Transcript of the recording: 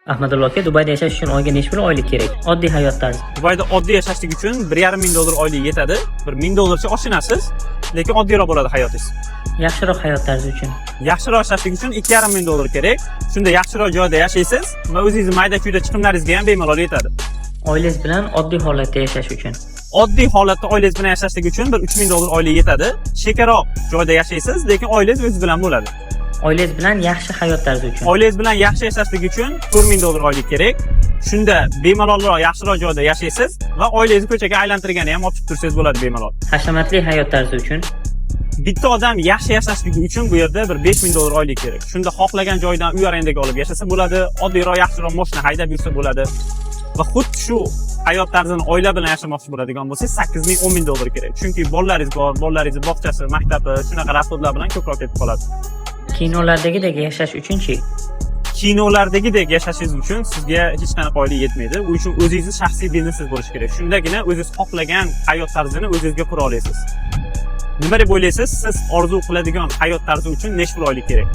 Ahmadullo aka, Dubayda yashash uchun oyga necha pul oylik kerak? Oddiy hayot tarzi. Dubayda oddiy yashashlik uchun $1,500 oylik yetadi. Bir $1000 oshinasiz, lekin oddiyroq bo'ladi hayotingiz. Yaxshiroq hayot tarzi uchun. Yaxshiroq yashashlik uchun $2,500 kerak. Shunda yaxshiroq joyda yashaysiz va o'zingizni mayda-chuyda chiqimlaringizga ham bemalol yetadi. Oilangiz bilan oddiy holatda yashash uchun. Oddiy holatda oilangiz bilan yashashlik uchun bir $3000 oylik yetadi. Shekaroq joyda yashaysiz, lekin oilangiz o'zi bilan bo'ladi. Oilangiz bilan yaxshi hayot tarzi uchun. Oilangiz bilan yaxshi yashashlik uchun $4000 oylik kerak. Shunda bemalolroq, yaxshiroq joyda yashaysiz va oilangizni ko'chaga aylantirgani ham olib chiqib tursangiz bo'ladi bemalol. Hashamatli hayot tarzi uchun. Bitta odam yaxshi yashashligi uchun bu yerda bir $5000 oylik kerak. Shunda xohlagan joydan uy arendaga olib yashasa bo'ladi, oddiyroq, yaxshiroq mashina haydab yursa bo'ladi. Va xuddi shu hayot tarzini oila bilan yashamoqchi bo'ladigan bo'lsangiz $8000-1000 kerak. Chunki bolalaringiz bor, bolalaringiz bog'chasi, maktabi, shunaqa rasxodlar bilan ko'proq ketib qoladi. Kinolardagidek yashash uchun-chi? Kinolardagidek yashashingiz uchun sizga hech qanaqa oylik yetmaydi. U uchun o'zingizni shaxsiy biznesingiz bo'lishi kerak. Shundagina o'zingiz xohlagan hayot tarzini o'zingizga qura olasiz. Nima deb o'ylaysiz? Siz orzu qiladigan hayot tarzi uchun necha pul oylik kerak?